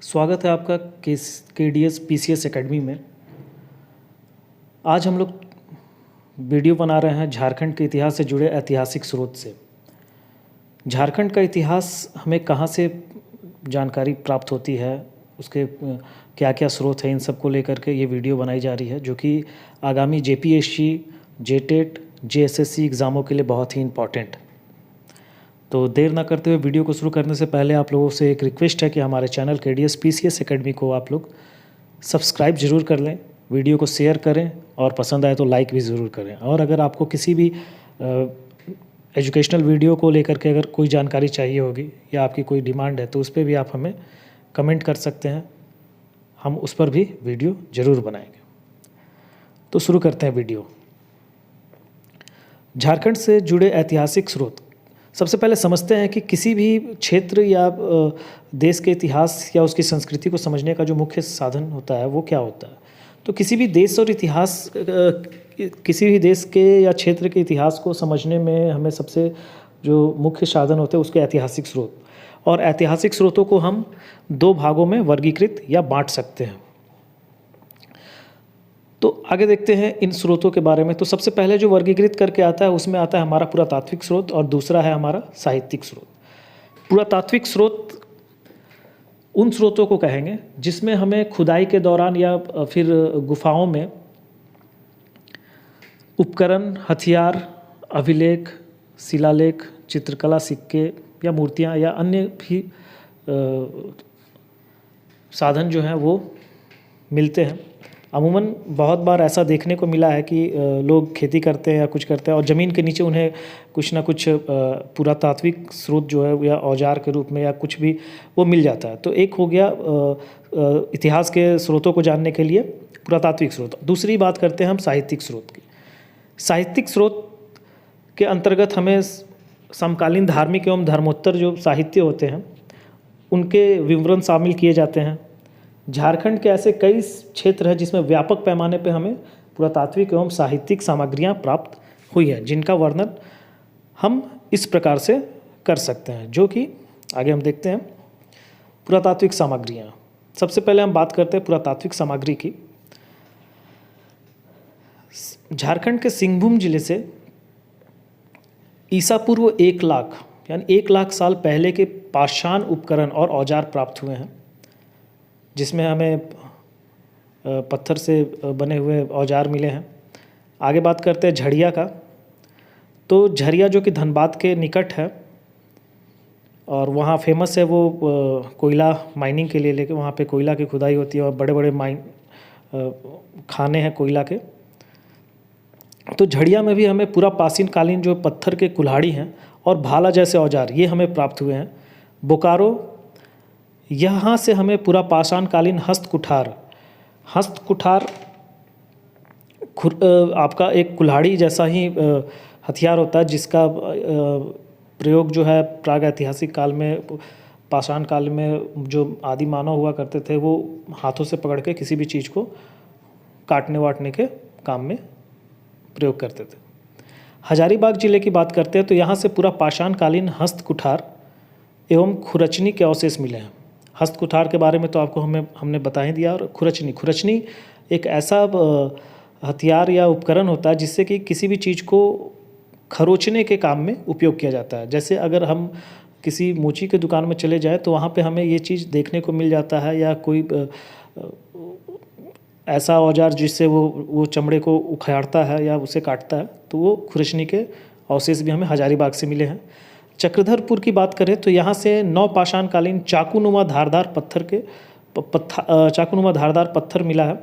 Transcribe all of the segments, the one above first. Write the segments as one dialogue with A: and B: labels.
A: स्वागत है आपका KDS PCS एकेडमी में। आज हम लोग वीडियो बना रहे हैं झारखंड के इतिहास से जुड़े ऐतिहासिक स्रोत से। झारखंड का इतिहास हमें कहाँ से जानकारी प्राप्त होती है, उसके क्या क्या स्रोत हैं, इन सब को लेकर के ये वीडियो बनाई जा रही है, जो कि आगामी JPSC, JTET, JSSC एग्ज़ामों के लिए बहुत ही इम्पॉर्टेंट। तो देर ना करते हुए वीडियो को शुरू करने से पहले आप लोगों से एक रिक्वेस्ट है कि हमारे चैनल KDS PCS एकेडमी को आप लोग सब्सक्राइब ज़रूर कर लें, वीडियो को शेयर करें और पसंद आए तो लाइक भी ज़रूर करें। और अगर आपको किसी भी एजुकेशनल वीडियो को लेकर के अगर कोई जानकारी चाहिए होगी या आपकी कोई डिमांड है तो उस पर भी आप हमें कमेंट कर सकते हैं, हम उस पर भी वीडियो ज़रूर बनाएंगे। तो शुरू करते हैं वीडियो। झारखंड से जुड़े ऐतिहासिक स्रोत। सबसे पहले समझते हैं कि किसी भी क्षेत्र या देश के इतिहास या उसकी संस्कृति को समझने का जो मुख्य साधन होता है वो क्या होता है। तो किसी भी देश और इतिहास, किसी भी देश के या क्षेत्र के इतिहास को समझने में हमें सबसे जो मुख्य साधन होते हैं उसके ऐतिहासिक स्रोत, और ऐतिहासिक स्रोतों को हम दो भागों में वर्गीकृत या बांट सकते हैं। तो आगे देखते हैं इन स्रोतों के बारे में। तो सबसे पहले जो वर्गीकृत करके आता है उसमें आता है हमारा पुरातात्विक स्रोत और दूसरा है हमारा साहित्यिक स्रोत। पुरातात्विक स्रोत उन स्रोतों को कहेंगे जिसमें हमें खुदाई के दौरान या फिर गुफाओं में उपकरण, हथियार, अभिलेख, शिलालेख, चित्रकला, सिक्के या मूर्तियाँ या अन्य भी साधन जो हैं वो मिलते हैं। अमूमन बहुत बार ऐसा देखने को मिला है कि लोग खेती करते हैं या कुछ करते हैं और ज़मीन के नीचे उन्हें कुछ ना कुछ पुरातात्विक स्रोत जो है या औजार के रूप में या कुछ भी वो मिल जाता है। तो एक हो गया इतिहास के स्रोतों को जानने के लिए पुरातात्विक स्रोत। दूसरी बात करते हैं हम साहित्यिक स्रोत की। साहित्यिक स्रोत के अंतर्गत हमें समकालीन धार्मिक एवं धर्मोत्तर जो साहित्य होते हैं उनके विवरण शामिल किए जाते हैं। झारखंड के ऐसे कई क्षेत्र हैं जिसमें व्यापक पैमाने पर हमें पुरातात्विक एवं साहित्यिक सामग्रियां प्राप्त हुई हैं, जिनका वर्णन हम इस प्रकार से कर सकते हैं, जो कि आगे हम देखते हैं। पुरातात्विक सामग्रियां, सबसे पहले हम बात करते हैं पुरातात्विक सामग्री की। झारखंड के सिंहभूम जिले से ईसा पूर्व 1 लाख यानी 1 लाख साल पहले के पाषाण उपकरण और औजार प्राप्त हुए हैं, जिसमें हमें पत्थर से बने हुए औजार मिले हैं। आगे बात करते हैं झड़िया का। तो झड़िया जो कि धनबाद के निकट है और वहाँ फेमस है वो कोयला माइनिंग के लिए, लेके वहाँ पे कोयला की खुदाई होती है और बड़े बड़े खाने हैं कोयला के। तो झड़िया में भी हमें पूरा प्राचीन कालीन जो पत्थर के कुल्हाड़ी हैं और भाला जैसे औजार ये हमें प्राप्त हुए हैं। बोकारो, यहाँ से हमें पूरा पाषाण कालीन हस्तकुठार आपका एक कुल्हाड़ी जैसा ही हथियार होता है, जिसका प्रयोग जो है प्राग ऐतिहासिक काल में, पाषाण काल में जो आदि मानव हुआ करते थे वो हाथों से पकड़ के किसी भी चीज़ को काटने वाटने के काम में प्रयोग करते थे। हजारीबाग जिले की बात करते हैं तो यहाँ से पूरा पाषाण कालीन हस्तकुठार एवं खुरचनी के अवशेष मिले हैं। हस्तकुठार के बारे में तो आपको हमने बता ही दिया। और खुरचनी एक ऐसा हथियार या उपकरण होता है जिससे कि किसी भी चीज़ को खरोचने के काम में उपयोग किया जाता है। जैसे अगर हम किसी मोची के दुकान में चले जाएं तो वहाँ पे हमें ये चीज़ देखने को मिल जाता है, या कोई ऐसा औजार जिससे वो चमड़े को उखाड़ता है या उसे काटता है, तो वो खुरचनी के अवशेष भी हमें हजारीबाग से मिले हैं। चक्रधरपुर की बात करें तो यहाँ से 9 पाषाणकालीन चाकूनुमा धारदार पत्थर मिला है।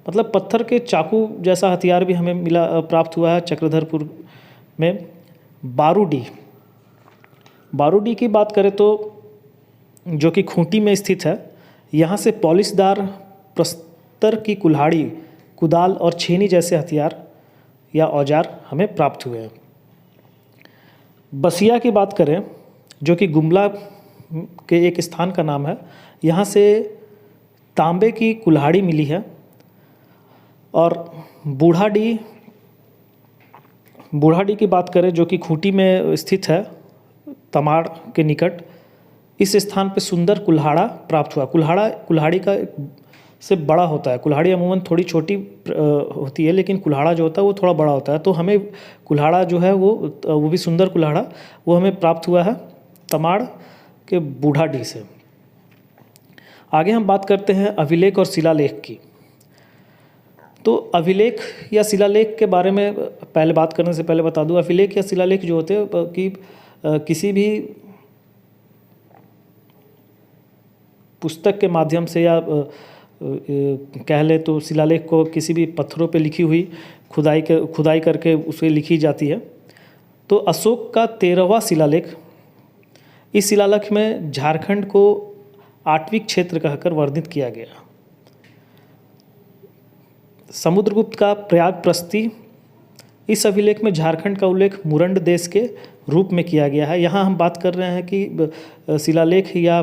A: मतलब पत्थर के चाकू जैसा हथियार भी हमें प्राप्त हुआ है चक्रधरपुर में। बारूडी की बात करें तो जो कि खूंटी में स्थित है, यहाँ से पॉलिशदार प्रस्तर की कुल्हाड़ी, कुदाल और छेनी जैसे हथियार या औजार हमें प्राप्त हुए हैं। बसिया की बात करें जो कि गुमला के एक स्थान का नाम है, यहाँ से तांबे की कुल्हाड़ी मिली है। और बूढ़ाडी की बात करें जो कि खूंटी में स्थित है, तमाड़ के निकट, इस स्थान पे सुंदर कुल्हाड़ा प्राप्त हुआ। कुल्हाड़ी का से बड़ा होता है। कुल्हाड़ी अमूमन थोड़ी छोटी होती है, लेकिन कुल्हाड़ा जो होता है वो थोड़ा बड़ा होता है। तो हमें कुल्हाड़ा जो है वो भी सुंदर कुल्हाड़ा वो हमें प्राप्त हुआ है तमाड़ के बूढ़ाडीह से। आगे हम बात करते हैं अभिलेख और शिलालेख की। तो अभिलेख या शिलालेख के बारे में पहले बात करने से पहले बता दूं, अभिलेख या शिलालेख जो होते हैं कि किसी भी पुस्तक के माध्यम से या कह ले तो शिलालेख को किसी भी पत्थरों पे लिखी हुई खुदाई करके उसे लिखी जाती है। तो अशोक का 13वां शिलालेख, इस शिलालेख में झारखंड को आठवीं क्षेत्र कहकर वर्णित किया गया। समुद्रगुप्त का प्रयाग प्रस्ती, इस अभिलेख में झारखंड का उल्लेख मुरंड देश के रूप में किया गया है। यहाँ हम बात कर रहे हैं कि शिलालेख या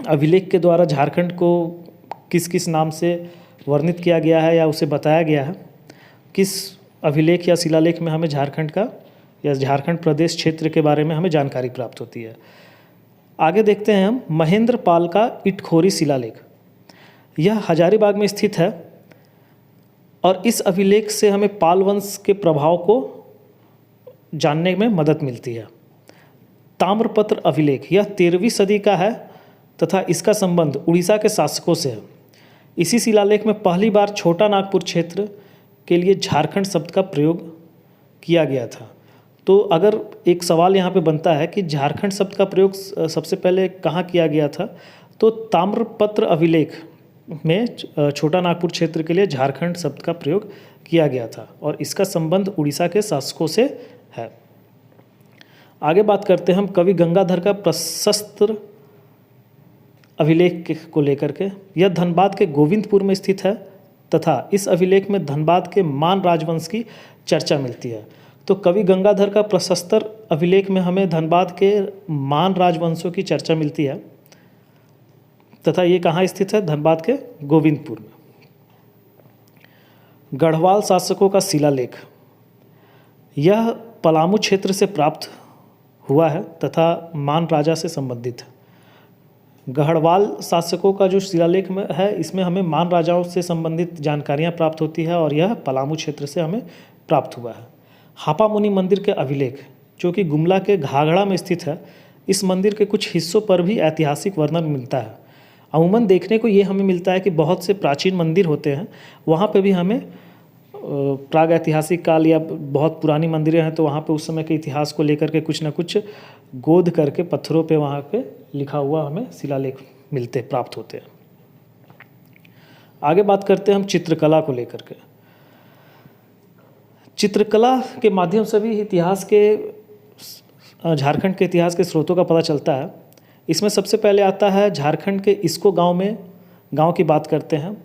A: अभिलेख के द्वारा झारखंड को किस किस नाम से वर्णित किया गया है या उसे बताया गया है। किस अभिलेख या शिलालेख में हमें झारखंड का या झारखंड प्रदेश क्षेत्र के बारे में हमें जानकारी प्राप्त होती है। आगे देखते हैं हम महेंद्र पाल का इटखोरी शिलालेख। यह हजारीबाग में स्थित है और इस अभिलेख से हमें पाल वंश के प्रभाव को जानने में मदद मिलती है। ताम्रपत्र अभिलेख, यह 13वीं सदी का है तथा इसका संबंध उड़ीसा के शासकों से है। इसी शिलालेख में पहली बार छोटा नागपुर क्षेत्र के लिए झारखंड शब्द का प्रयोग किया गया था। तो अगर एक सवाल यहाँ पे बनता है कि झारखंड शब्द का प्रयोग सबसे पहले कहाँ किया गया था, तो ताम्रपत्र अभिलेख में छोटा नागपुर क्षेत्र के लिए झारखंड शब्द का प्रयोग किया गया था और इसका संबंध उड़ीसा के शासकों से है। आगे बात करते हैं हम कवि गंगाधर का प्रशस्त्र अभिलेख को लेकर के। यह धनबाद के गोविंदपुर में स्थित है तथा इस अभिलेख में धनबाद के मान राजवंश की चर्चा मिलती है। तो कवि गंगाधर का प्रशस्त्र अभिलेख में हमें धनबाद के मान राजवंशों की चर्चा मिलती है तथा ये कहाँ स्थित है, धनबाद के गोविंदपुर में। गढ़वाल शासकों का शिलालेख, यह पलामू क्षेत्र से प्राप्त हुआ है तथा मान राजा से संबंधित है। गढ़वाल शासकों का जो शिलालेख में है इसमें हमें मान राजाओं से संबंधित जानकारियां प्राप्त होती है और यह पलामू क्षेत्र से हमें प्राप्त हुआ है। हापा मुनि मंदिर के अभिलेख, जो कि गुमला के घाघरा में स्थित है, इस मंदिर के कुछ हिस्सों पर भी ऐतिहासिक वर्णन मिलता है। अमूमन देखने को ये हमें मिलता है कि बहुत से प्राचीन मंदिर होते हैं, वहाँ पे भी हमें प्राग ऐतिहासिक काल या बहुत पुरानी मंदिरें हैं तो वहाँ पे उस समय के इतिहास को लेकर के कुछ ना कुछ गोद करके पत्थरों पे वहाँ पे लिखा हुआ हमें शिलालेख प्राप्त होते हैं। आगे बात करते हैं हम चित्रकला को लेकर के। चित्रकला के माध्यम से भी इतिहास के झारखंड के इतिहास के स्रोतों का पता चलता है। इसमें सबसे पहले आता है झारखंड के इसको गांव की बात करते हैं।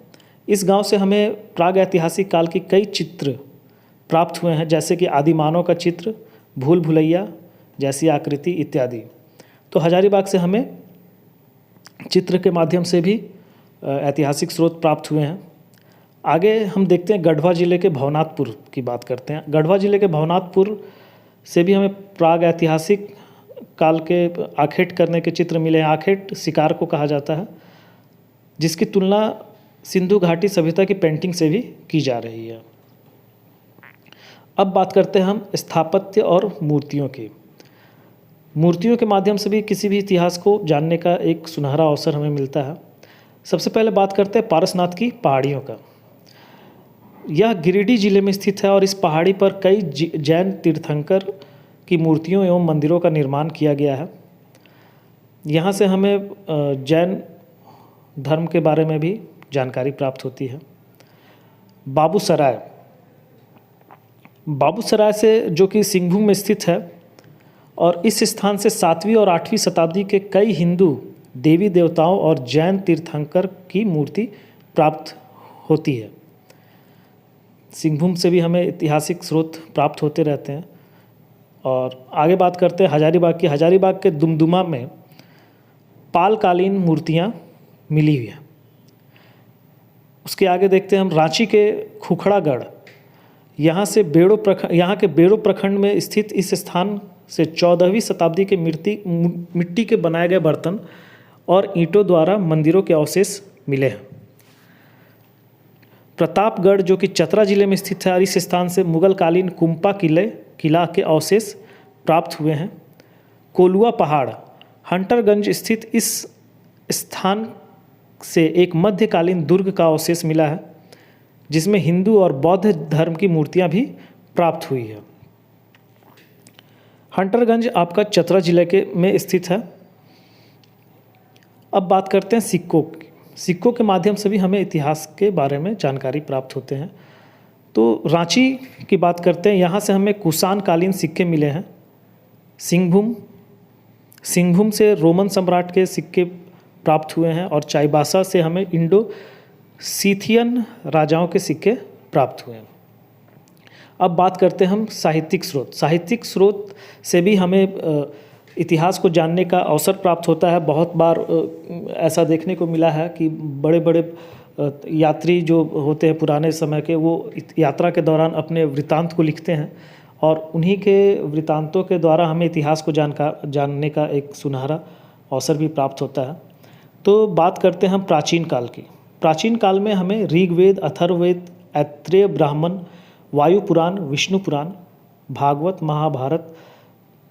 A: इस गांव से हमें प्राग ऐतिहासिक काल की कई चित्र प्राप्त हुए हैं, जैसे कि आदिमानव का चित्र, भूल भुलैया जैसी आकृति इत्यादि। तो हजारीबाग से हमें चित्र के माध्यम से भी ऐतिहासिक स्रोत प्राप्त हुए हैं। आगे हम देखते हैं गढ़वा जिले के भवनाथपुर की बात करते हैं। गढ़वा जिले के भवनाथपुर से भी हमें प्राग ऐतिहासिक काल के आखेट करने के चित्र मिले हैं। आखेट शिकार को कहा जाता है, जिसकी तुलना सिंधु घाटी सभ्यता की पेंटिंग से भी की जा रही है। अब बात करते हैं हम स्थापत्य और मूर्तियों की। मूर्तियों के माध्यम से भी किसी भी इतिहास को जानने का एक सुनहरा अवसर हमें मिलता है। सबसे पहले बात करते हैं पारसनाथ की पहाड़ियों का। यह गिरिडीह जिले में स्थित है और इस पहाड़ी पर कई जैन तीर्थंकर की मूर्तियों एवं मंदिरों का निर्माण किया गया है। यहाँ से हमें जैन धर्म के बारे में भी जानकारी प्राप्त होती है। बाबूसराय से जो कि सिंहभूम में स्थित है और इस स्थान से 7वीं और 8वीं शताब्दी के कई हिंदू देवी देवताओं और जैन तीर्थंकर की मूर्ति प्राप्त होती है। सिंहभूम से भी हमें ऐतिहासिक स्रोत प्राप्त होते रहते हैं। और आगे बात करते हैं हजारीबाग की। हजारीबाग के दुमदुमा में पालकालीन मूर्तियाँ मिली हुई हैं। उसके आगे देखते हैं हम रांची के खुखड़ागढ़। यहाँ के बेड़ो प्रखंड में स्थित इस स्थान से 14वीं शताब्दी के मिट्टी के बनाए गए बर्तन और ईंटों द्वारा मंदिरों के अवशेष मिले हैं। प्रतापगढ़ जो कि चतरा जिले में स्थित है और इस स्थान से मुगल कालीन कुंपा किला के अवशेष प्राप्त हुए हैं। कोलुआ पहाड़ हंटरगंज स्थित इस स्थान से एक मध्यकालीन दुर्ग का अवशेष मिला है जिसमें हिंदू और बौद्ध धर्म की मूर्तियां भी प्राप्त हुई है। हंटरगंज आपका चतरा जिले में स्थित है। अब बात करते हैं सिक्कों की। सिक्कों के माध्यम से भी हमें इतिहास के बारे में जानकारी प्राप्त होते हैं। तो रांची की बात करते हैं, यहाँ से हमें कुषाण कालीन सिक्के मिले हैं। सिंहभूम से रोमन सम्राट के सिक्के प्राप्त हुए हैं और चाईबासा से हमें इंडो सीथियन राजाओं के सिक्के प्राप्त हुए हैं। अब बात करते हैं हम साहित्यिक स्रोत। साहित्यिक स्रोत से भी हमें इतिहास को जानने का अवसर प्राप्त होता है। बहुत बार ऐसा देखने को मिला है कि बड़े बड़े यात्री जो होते हैं पुराने समय के, वो यात्रा के दौरान अपने वृत्तांत को लिखते हैं और उन्हीं के वृत्तांतों के द्वारा हमें इतिहास को जानने का एक सुनहरा अवसर भी प्राप्त होता है। तो बात करते हैं हम प्राचीन काल की। प्राचीन काल में हमें ऋग्वेद, अथर्ववेद, ऐत्रेय ब्राह्मण, वायु पुराण, विष्णु पुराण, भागवत, महाभारत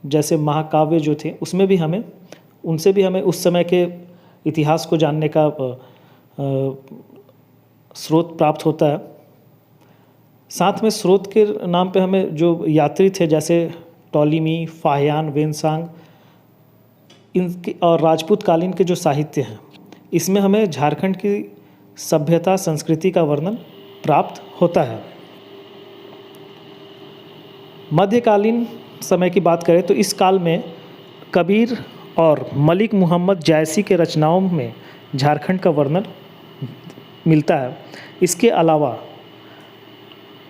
A: जैसे महाकाव्य जो थे उनसे भी हमें उस समय के इतिहास को जानने का स्रोत प्राप्त होता है। साथ में स्रोत के नाम पे हमें जो यात्री थे जैसे टॉलीमी, फाहियान, वेनसांग, इनके और राजपूत कालीन के जो साहित्य हैं, इसमें हमें झारखंड की सभ्यता संस्कृति का वर्णन प्राप्त होता है। मध्यकालीन समय की बात करें तो इस काल में कबीर और मलिक मुहम्मद जायसी के रचनाओं में झारखंड का वर्णन मिलता है। इसके अलावा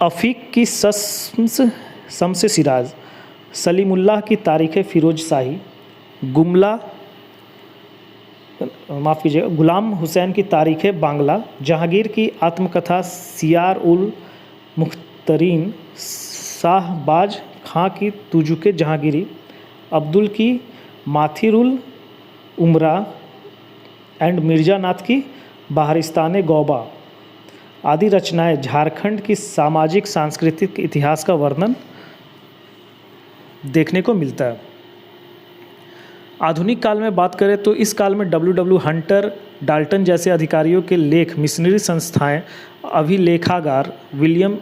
A: अफ़ीक की शम्स सिराज, सलीमुल्लाह की तारीख़ फ़िरोज शाही, गुलाम हुसैन की तारीख़ बांग्ला, जहांगीर की आत्मकथा सियार उल मुख्तरीन, शाहबाज खां की तुजुके जहांगीरी, अब्दुल की माथिरुल उमरा एंड मिर्ज़ा नाथ की बहारिस्तान गौबा आदि रचनाएं झारखंड की सामाजिक सांस्कृतिक इतिहास का वर्णन देखने को मिलता है। आधुनिक काल में बात करें तो इस काल में W.W. हंटर, डाल्टन जैसे अधिकारियों के लेख, मिशनरी संस्थाएं, अभिलेखागार, विलियम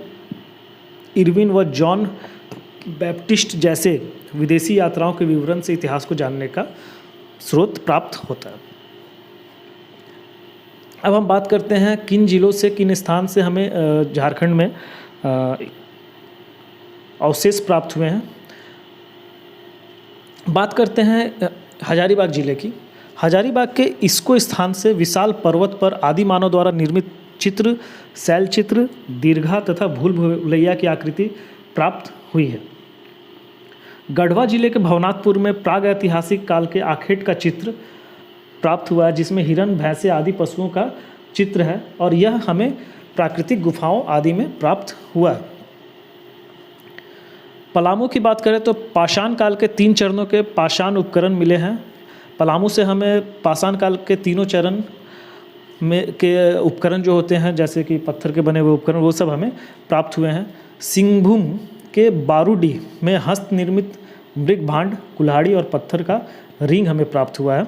A: इरविन व जॉन बैप्टिस्ट जैसे विदेशी यात्राओं के विवरण से इतिहास को जानने का स्रोत प्राप्त होता है। अब हम बात करते हैं किन जिलों से, किन स्थान से हमें झारखंड में अवशेष प्राप्त हुए हैं। बात करते हैं हजारीबाग जिले की। हजारीबाग के इसको स्थान से विशाल पर्वत पर आदि मानव द्वारा निर्मित चित्र, शैल चित्र, दीर्घा तथा भूल भुलैया की आकृति प्राप्त हुई है। गढ़वा जिले के भवनाथपुर में प्राग ऐतिहासिक काल के आखेट का चित्र प्राप्त हुआ है जिसमें हिरण, भैंसे आदि पशुओं का चित्र है और यह हमें प्राकृतिक गुफाओं आदि में प्राप्त हुआ है। पलामू की बात करें तो पाषाण काल के 3 चरणों के पाषाण उपकरण मिले हैं। पलामू से हमें पाषाण काल के तीनों चरण में के उपकरण जो होते हैं जैसे कि पत्थर के बने हुए उपकरण, वो सब हमें प्राप्त हुए हैं। सिंहभूम के बारूडी में हस्त निर्मित मृगभांड, कुल्हाड़ी और पत्थर का रिंग हमें प्राप्त हुआ है।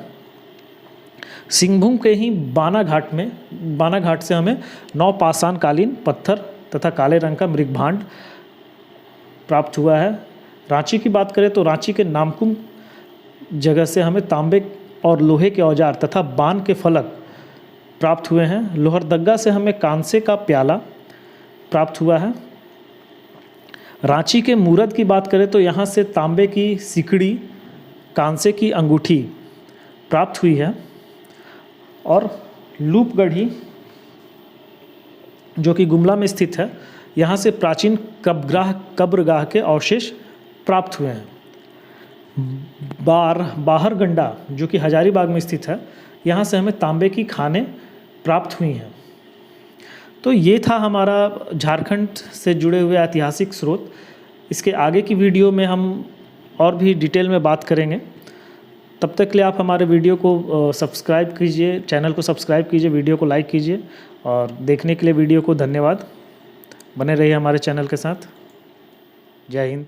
A: सिंहभूम के ही बानाघाट से हमें 9 पाषाणकालीन पत्थर तथा काले रंग का मृगभांड प्राप्त हुआ है। रांची की बात करें तो रांची के नामकुम जगह से हमें तांबे और लोहे के औजार तथा बाण के फलक प्राप्त हुए हैं। लोहरदग्गा से हमें कांसे का प्याला प्राप्त हुआ है। रांची के मूरत की बात करें तो यहाँ से तांबे की सिकड़ी, कांसे की अंगूठी प्राप्त हुई है। और लूपगढ़ी जो कि गुमला में स्थित है, यहाँ से प्राचीन कब्रगाह के अवशेष प्राप्त हुए हैं। बाहरगंडा जो कि हजारीबाग में स्थित है, यहाँ से हमें तांबे की खानें प्राप्त हुई हैं। तो ये था हमारा झारखंड से जुड़े हुए ऐतिहासिक स्रोत। इसके आगे की वीडियो में हम और भी डिटेल में बात करेंगे। तब तक के लिए आप हमारे वीडियो को सब्सक्राइब कीजिए, चैनल को सब्सक्राइब कीजिए, वीडियो को लाइक कीजिए और देखने के लिए वीडियो को धन्यवाद। बने रहिए हमारे चैनल के साथ। जय हिंद।